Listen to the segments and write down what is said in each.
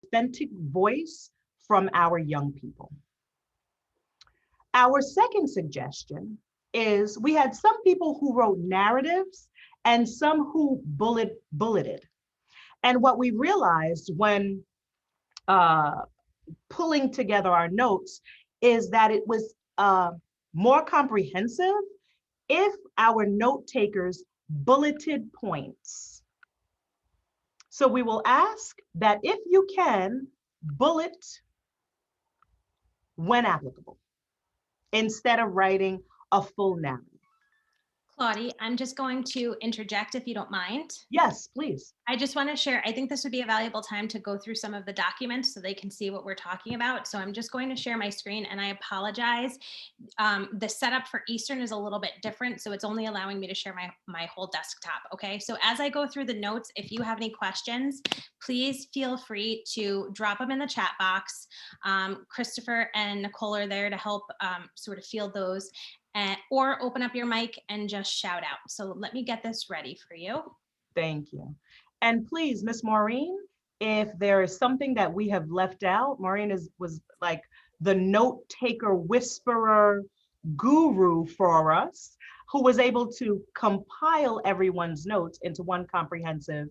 authentic voice from our young people. Our second suggestion is we had some people who wrote narratives and some who bulleted. And what we realized when uh, pulling together our notes is that it was more comprehensive if our note takers bulleted points. So we will ask that if you can, bullet when applicable instead of writing a full narrative. Claudie, I'm just going to interject if you don't mind. Yes, please. I just want to share, I think this would be a valuable time to go through some of the documents so they can see what we're talking about. So I'm just going to share my screen, and I apologize. The setup for Eastern is a little bit different, so it's only allowing me to share my whole desktop. Okay, so as I go through the notes, if you have any questions, please feel free to drop them in the chat box. Christopher and Nicole are there to help sort of field those, or open up your mic and just shout out. So let me get this ready for you. Thank you. And please, Miss Maureen, if there is something that we have left out, Maureen was like the note taker whisperer guru for us, who was able to compile everyone's notes into one comprehensive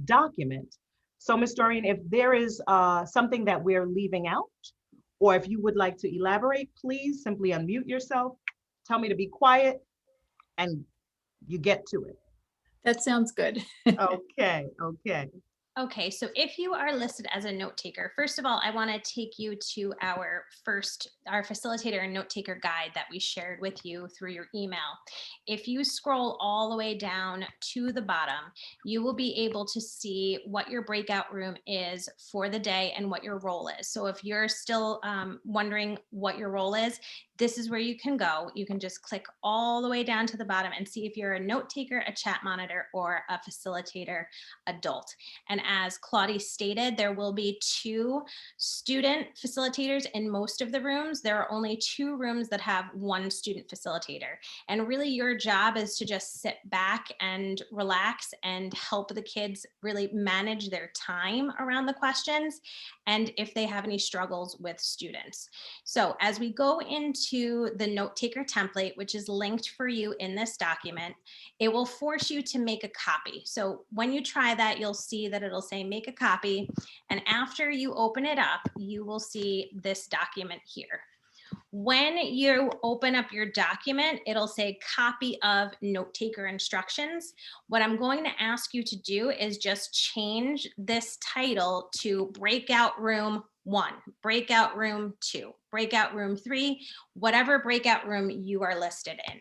document. So, Ms. Doreen, if there is something that we're leaving out, or if you would like to elaborate, please simply unmute yourself, tell me to be quiet, and you get to it. That sounds good. Okay, okay. Okay, so if you are listed as a note taker, first of all, I want to take you to our facilitator and note taker guide that we shared with you through your email. If you scroll all the way down to the bottom, you will be able to see what your breakout room is for the day and what your role is. So if you're still wondering what your role is, this is where you can go. You can just click all the way down to the bottom and see if you're a note taker, a chat monitor, or a facilitator adult. And as Claudie stated, there will be 2 student facilitators in most of the rooms. There are only 2 rooms that have 1 student facilitator. And really your job is to just sit back and relax and help the kids really manage their time around the questions, and if they have any struggles with students. So as we go into the note taker template, which is linked for you in this document, it will force you to make a copy. So when you try that, you'll see that it'll say make a copy. And after you open it up, you will see this document here. When you open up your document, it'll say copy of note taker instructions. What I'm going to ask you to do is just change this title to breakout room 1, breakout room 2, breakout room 3, whatever breakout room you are listed in.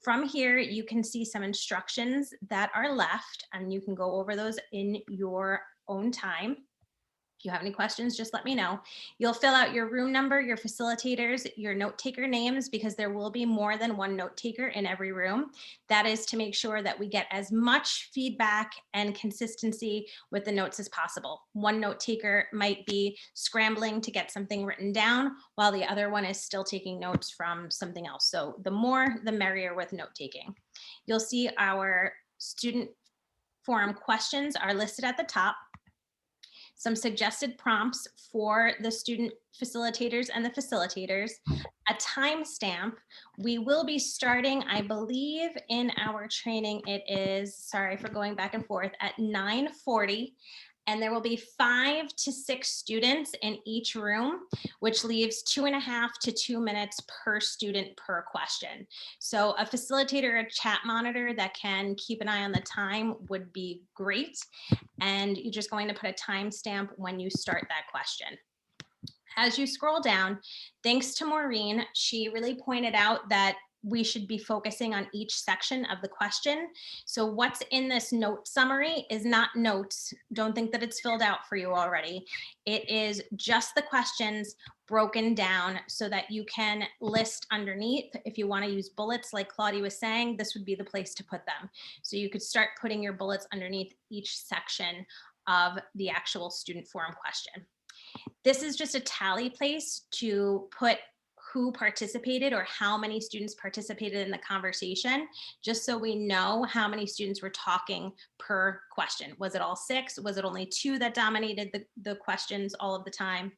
From here, you can see some instructions that are left, and you can go over those in your own time. If you have any questions, just let me know. You'll fill out your room number, your facilitators, your note taker names, because there will be more than 1 note taker in every room. That is to make sure that we get as much feedback and consistency with the notes as possible. 1 note taker might be scrambling to get something written down, while the other one is still taking notes from something else. So the more, the merrier with note taking. You'll see our student forum questions are listed at the top. Some suggested prompts for the student facilitators and the facilitators, a timestamp. We will be starting, I believe in our training, it is, sorry for going back and forth, at 9:40. And there will be 5 to 6 students in each room, which leaves 2.5 to 2 minutes per student per question. So a facilitator or chat monitor that can keep an eye on the time would be great. And you're just going to put a timestamp when you start that question. As you scroll down, thanks to Maureen, she really pointed out that we should be focusing on each section of the question. So what's in this note summary is not notes. Don't think that it's filled out for you already. It is just the questions broken down so that you can list underneath. If you want to use bullets, like Claudie was saying, this would be the place to put them. So you could start putting your bullets underneath each section of the actual student forum question. This is just a tally place to put who participated or how many students participated in the conversation, just so we know how many students were talking per question. Was it all 6? Was it only 2 that dominated the questions all of the time?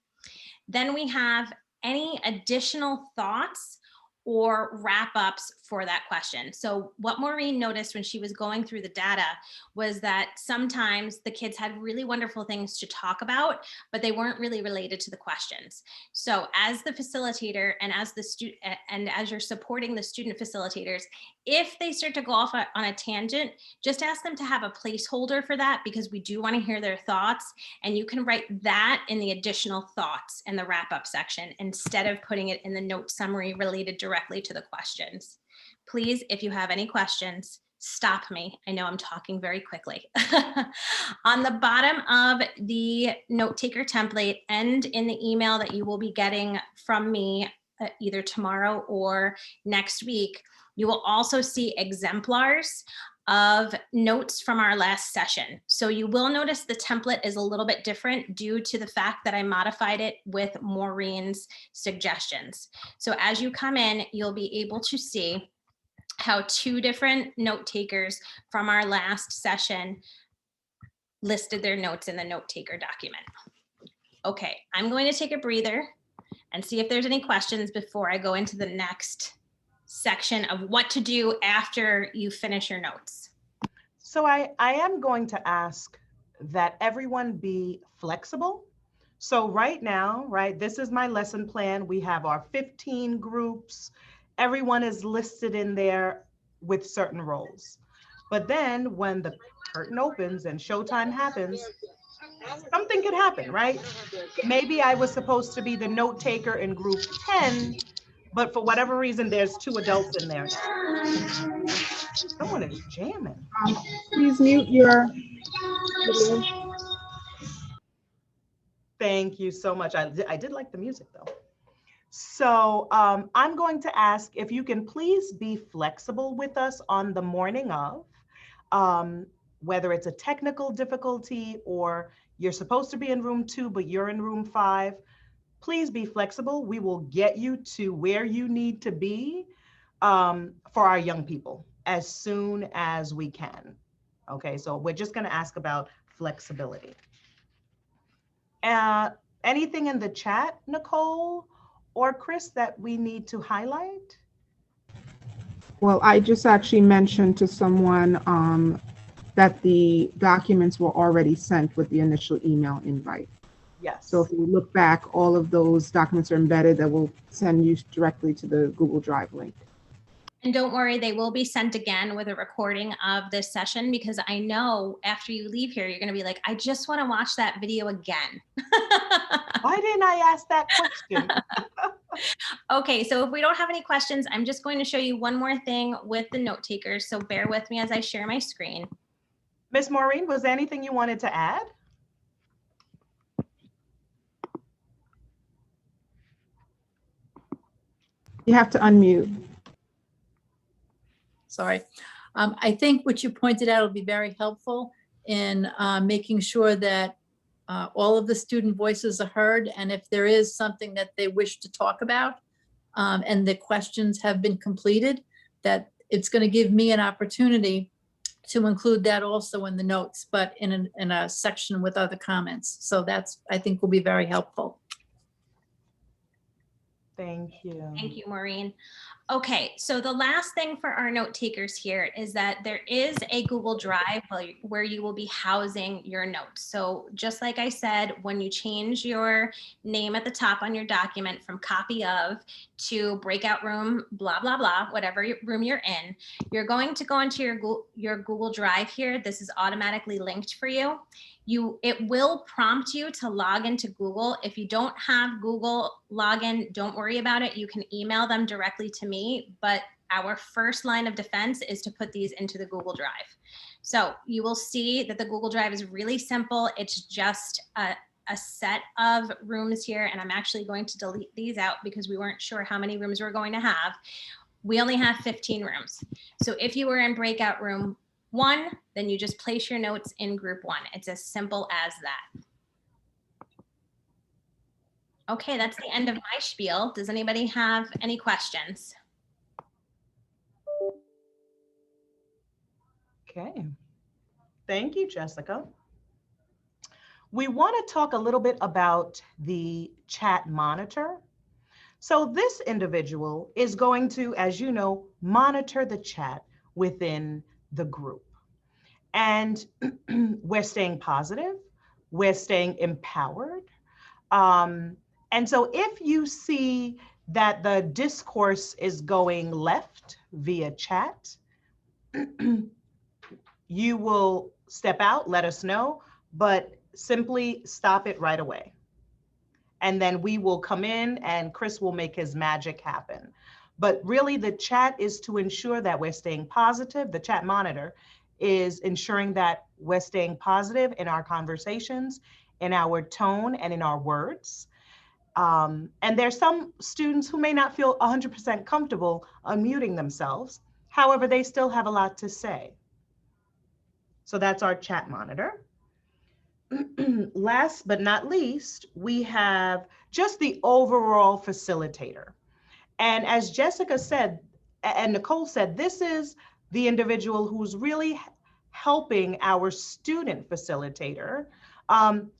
Then we have any additional thoughts or wrap ups for that question. So what Maureen noticed when she was going through the data was that sometimes the kids had really wonderful things to talk about, but they weren't really related to the questions. So as the facilitator and as the student and as you're supporting the student facilitators, if they start to go off on a tangent, just ask them to have a placeholder for that, because we do want to hear their thoughts, and you can write that in the additional thoughts in the wrap up section instead of putting it in the note summary related directly to the questions. Please, if you have any questions, stop me. I know I'm talking very quickly. On the bottom of the note taker template and in the email that you will be getting from me either tomorrow or next week, you will also see exemplars of notes from our last session. So you will notice the template is a little bit different due to the fact that I modified it with Maureen's suggestions. So as you come in, you'll be able to see how 2 different note takers from our last session listed their notes in the note taker document. Okay, I'm going to take a breather and see if there's any questions before I go into the next section of what to do after you finish your notes. So I am going to ask that everyone be flexible. So right now, right, this is my lesson plan. We have our 15 groups. Everyone is listed in there with certain roles. But then when the curtain opens and showtime happens, something could happen, right? Maybe I was supposed to be the note taker in group 10, but for whatever reason, there's 2 adults in there now. Someone is jamming. Please mute your video. Thank you so much. I did like the music though. So I'm going to ask if you can please be flexible with us on the morning of, whether it's a technical difficulty or you're supposed to be in room 2, but you're in room 5. Please be flexible. We will get you to where you need to be for our young people as soon as we can. Okay, so we're just going to ask about flexibility. Anything in the chat, Nicole or Chris, that we need to highlight? Well, I just actually mentioned to someone that the documents were already sent with the initial email invite. Yes. So if you look back, all of those documents are embedded that will send you directly to the Google Drive link. And don't worry, they will be sent again with a recording of this session, because I know after you leave here, you're going to be like, I just want to watch that video again. Why didn't I ask that question? Okay, so if we don't have any questions, I'm just going to show you one more thing with the note takers. So bear with me as I share my screen. Miss Maureen, was there anything you wanted to add? You have to unmute. Sorry. I think what you pointed out will be very helpful in making sure that all of the student voices are heard. And if there is something that they wish to talk about and the questions have been completed, that it's going to give me an opportunity to include that also in the notes, but in a section with other comments. So that's, I think, will be very helpful. Thank you. Thank you, Maureen. Okay, so the last thing for our note takers here is that there is a Google Drive where you will be housing your notes. So just like I said, when you change your name at the top on your document from copy of to breakout room, blah, blah, blah, whatever room you're in, you're going to go into your Google Drive here. This is automatically linked for you. It will prompt you to log into Google. If you don't have Google login, don't worry about it. You can email them directly to me, but our first line of defense is to put these into the Google Drive. So you will see that the Google Drive is really simple. It's just a set of rooms here, and I'm actually going to delete these out because we weren't sure how many rooms we're going to have. We only have 15 rooms. So if you were in breakout room 1, then you just place your notes in group 1. It's as simple as that. Okay, that's the end of my spiel. Does anybody have any questions? Okay. Thank you, Jessica. We want to talk a little bit about the chat monitor. So this individual is going to, as you know, monitor the chat within the group. And we're staying positive, we're staying empowered. And so if you see that the discourse is going left via chat, you will step out, let us know, but simply stop it right away. And then we will come in and Chris will make his magic happen. But really the chat is to ensure that we're staying positive. The chat monitor is ensuring that we're staying positive in our conversations, in our tone, and in our words. And there's some students who may not feel 100% comfortable unmuting themselves. However, they still have a lot to say. So that's our chat monitor. Last but not least, we have just the overall facilitator. And as Jessica said, and Nicole said, this is the individual who's really helping our student facilitator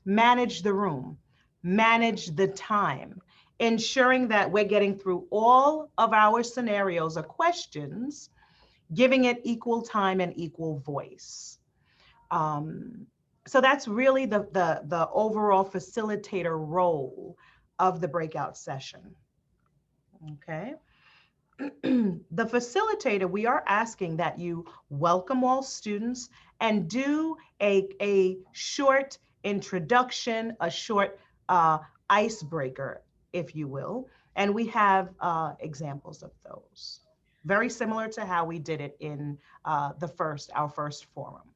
manage the room, manage the time, ensuring that we're getting through all of our scenarios or questions, giving it equal time and equal voice. So that's really the overall facilitator role of the breakout session. Okay. The facilitator, we are asking that you welcome all students and do a short introduction, a short icebreaker, if you will. And we have examples of those. Very similar to how we did it in our first forum.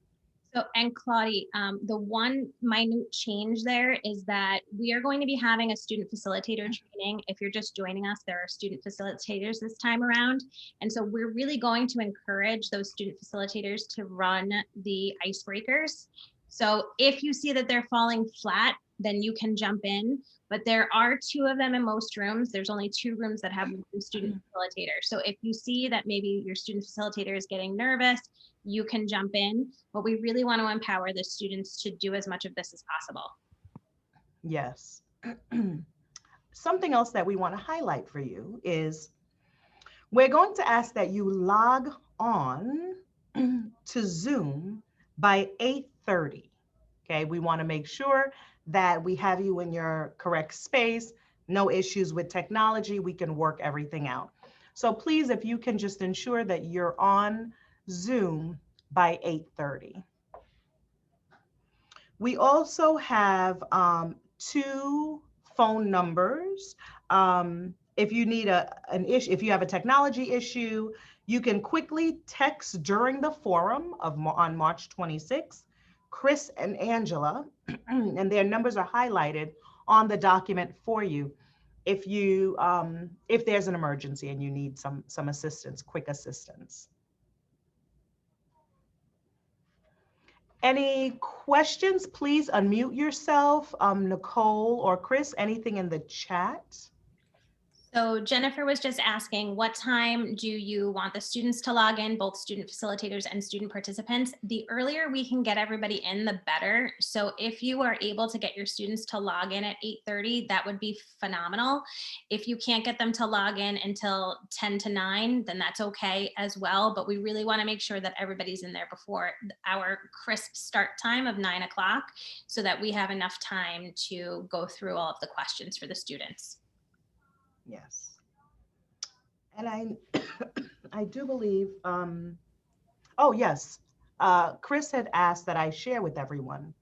So, and Claudie, the one minute change there is that we are going to be having a student facilitator training. If you're just joining us, there are student facilitators this time around. And so we're really going to encourage those student facilitators to run the icebreakers. So if you see that they're falling flat, then you can jump in. But there are 2 of them in most rooms. There's only 2 rooms that have 1 student facilitator. So if you see that maybe your student facilitator is getting nervous, you can jump in, but we really want to empower the students to do as much of this as possible. Yes. Something else that we want to highlight for you is we're going to ask that you log on to Zoom by 8:30. Okay, we want to make sure that we have you in your correct space, no issues with technology, we can work everything out. So please, if you can just ensure that you're on Zoom by 8:30. We also have 2 phone numbers. If you need an issue, if you have a technology issue, you can quickly text during the forum on March 26th, Chris and Angela, and their numbers are highlighted on the document for you. If there's an emergency and you need some assistance, quick assistance. Any questions? Please unmute yourself. Nicole or Chris, anything in the chat? So Jennifer was just asking, what time do you want the students to log in, both student facilitators and student participants? The earlier we can get everybody in, the better. So if you are able to get your students to log in at 8:30, that would be phenomenal. If you can't get them to log in until 10 to 9, then that's okay as well. But we really want to make sure that everybody's in there before our crisp start time of 9 o'clock so that we have enough time to go through all of the questions for the students. Yes. And I do believe, oh yes, Chris had asked that I share with everyone.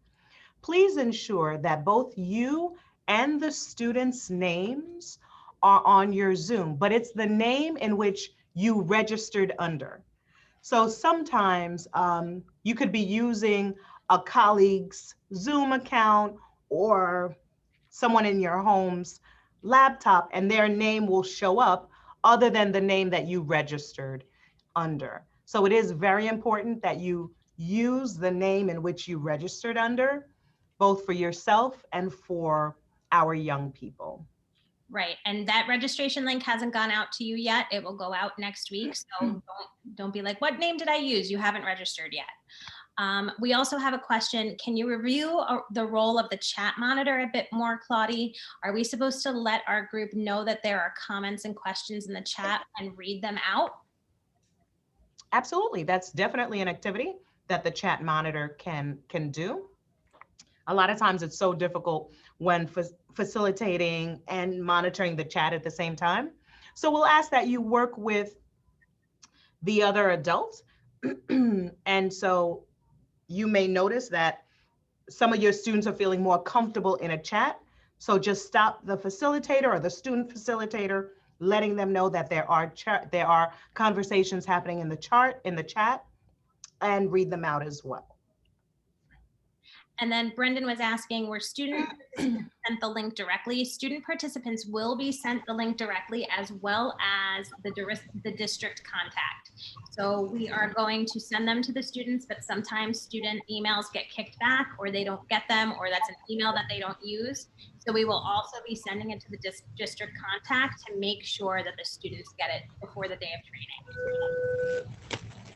Please ensure that both you and the students' names are on your Zoom, but it's the name in which you registered under. So sometimes you could be using a colleague's Zoom account or someone in your home's laptop and their name will show up other than the name that you registered under. So it is very important that you use the name in which you registered under, both for yourself and for our young people. Right, and that registration link hasn't gone out to you yet. It will go out next week, so don't be like, what name did I use? You haven't registered yet. We also have a question. Can you review the role of the chat monitor a bit more, Claudie? Are we supposed to let our group know that there are comments and questions in the chat and read them out? Absolutely, that's definitely an activity that the chat monitor can do. A lot of times it's so difficult when facilitating and monitoring the chat at the same time. So we'll ask that you work with the other adults. And so you may notice that some of your students are feeling more comfortable in a chat. So just stop the facilitator or the student facilitator, letting them know that there are conversations happening in the chat, and read them out as well. And then Brendan was asking, were student participants sent the link directly? Student participants will be sent the link directly, as well as the district contact. So we are going to send them to the students, but sometimes student emails get kicked back, or they don't get them, or that's an email that they don't use. So we will also be sending it to the district contact to make sure that the students get it before the day of training.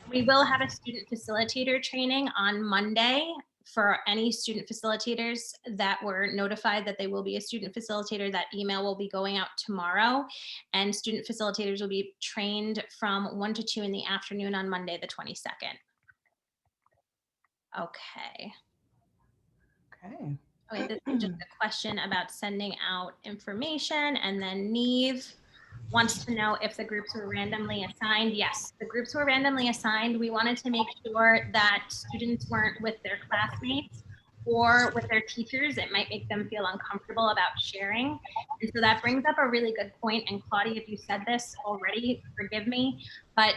We will have a student facilitator training on Monday. For any student facilitators that were notified that they will be a student facilitator, that email will be going out tomorrow, and student facilitators will be trained from 1 to 2 in the afternoon on Monday, the 22nd. Okay. Okay, this is just a question about sending out information, and then Neve wants to know if the groups were randomly assigned. Yes, the groups were randomly assigned. We wanted to make sure that students weren't with their classmates or with their teachers. It might make them feel uncomfortable about sharing. And so that brings up a really good point. And Claudia, if you said this already, forgive me, but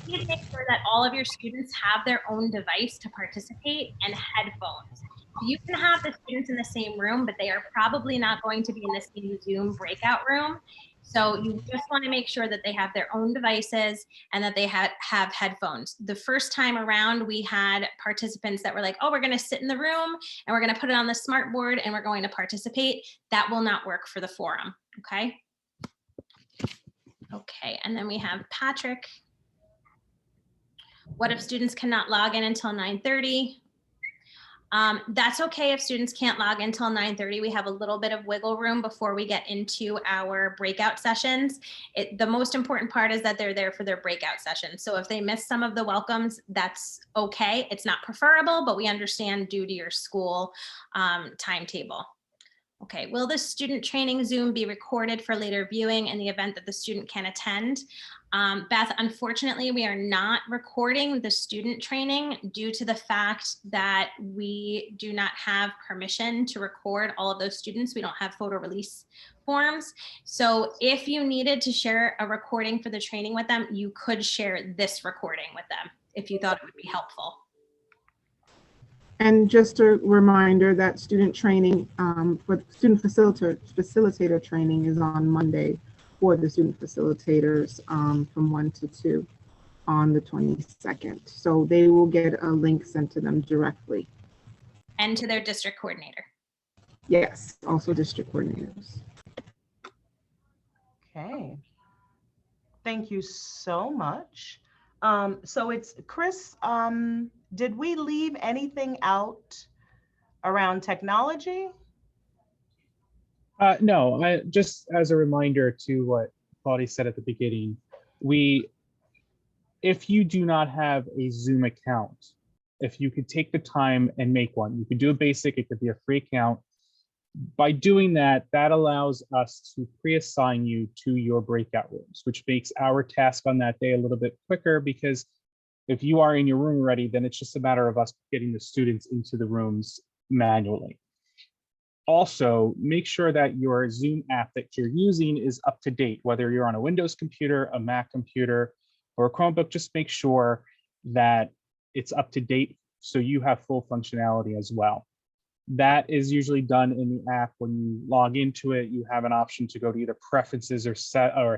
you need to make sure that all of your students have their own device to participate and headphones. You can have the students in the same room, but they are probably not going to be in the same Zoom breakout room. So you just want to make sure that they have their own devices and that they have headphones. The first time around, we had participants that were like, oh, we're going to sit in the room and we're going to put it on the smart board and we're going to participate. That will not work for the forum. Okay. Okay. And then we have Patrick. What if students cannot log in until 9:30? That's okay if students can't log in until 9:30. We have a little bit of wiggle room before we get into our breakout sessions. The most important part is that they're there for their breakout sessions. So if they miss some of the welcomes, that's okay. It's not preferable, but we understand due to your school timetable. Okay, will the student training Zoom be recorded for later viewing in the event that the student can attend? Beth, unfortunately, we are not recording the student training due to the fact that we do not have permission to record all of those students. We don't have photo release forms. So if you needed to share a recording for the training with them, you could share this recording with them if you thought it would be helpful. And just a reminder that student training for student facilitator training is on Monday for the student facilitators from 1 to 2 on the 22nd. So they will get a link sent to them directly. And to their district coordinator. Yes, also district coordinators. Okay. Thank you so much. So it's Chris, did we leave anything out around technology? No, just as a reminder to what Claudia said at the beginning, if you do not have a Zoom account, if you could take the time and make one, you could do a basic, it could be a free account. By doing that, that allows us to pre-assign you to your breakout rooms, which makes our task on that day a little bit quicker, because if you are in your room already, then it's just a matter of us getting the students into the rooms manually. Also, make sure that your Zoom app that you're using is up to date, whether you're on a Windows computer, a Mac computer, or a Chromebook. Just make sure that it's up to date so you have full functionality as well. That is usually done in the app. When you log into it, you have an option to go to either preferences or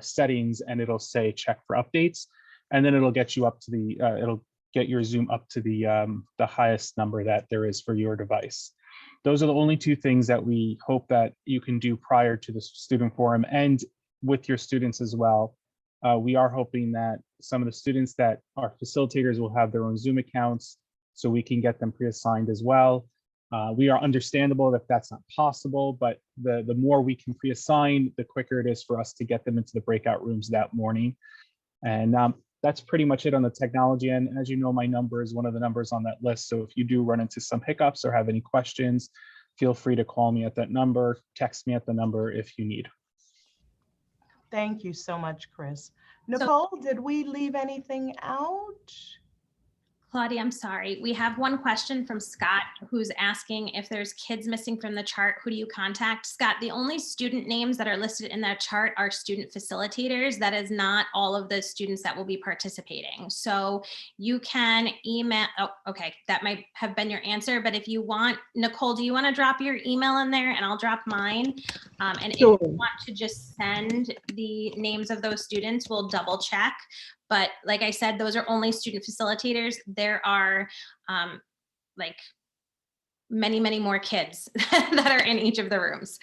settings, and it'll say check for updates, and then it'll get you up to the it'll get your Zoom up to the highest number that there is for your device. those are the only two things that we hope that you can do prior to the student forum and with your students as well. We are hoping that some of the students that are facilitators will have their own Zoom accounts so we can get them pre-assigned as well. We are understandable if that's not possible, but the more we can pre-assign, the quicker it is for us to get them into the breakout rooms that morning. And that's pretty much it on the technology. And as you know, my number is one of the numbers on that list. So if you do run into some hiccups or have any questions, feel free to call me at that number, text me at the number if you need. Thank you so much, Chris. Nicole, did we leave anything out? Claudia, I'm sorry. We have one question from Scott who's asking if there's kids missing from the chart, who do you contact? Scott, the only student names that are listed in that chart are student facilitators. That is not all of the students that will be participating. So you can email, oh, okay, that might have been your answer, but if you want, Nicole, do you want to drop your email in there and I'll drop mine? And if you want to just send the names of those students, we'll double check. But like I said, those are only student facilitators. There are like many, many more kids that are in each of the rooms.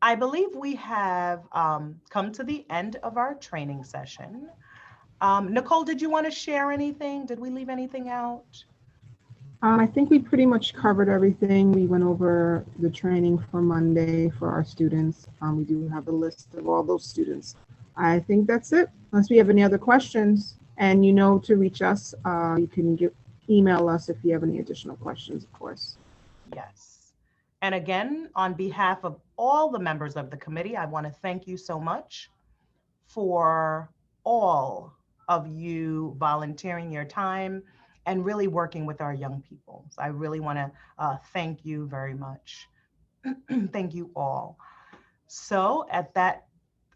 I believe we have come to the end of our training session. Nicole, did you want to share anything? Did we leave anything out? I think we pretty much covered everything. We went over the training for Monday for our students. We do have a list of all those students. I think that's it, unless we have any other questions. And you know to reach us, you can email us if you have any additional questions, of course. Yes. And again, on behalf of all the members of the committee, I want to thank you so much for all of you volunteering your time and really working with our young people. So I really want to thank you very much. Thank you all. So at that,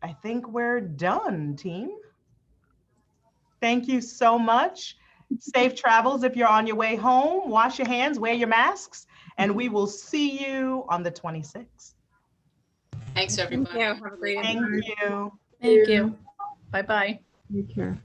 I think we're done, team. Thank you so much. Safe travels if you're on your way home. Wash your hands, wear your masks, and we will see you on the 26th. Thanks, everybody. Have a great Thank you. Thank you. Bye-bye. Take care.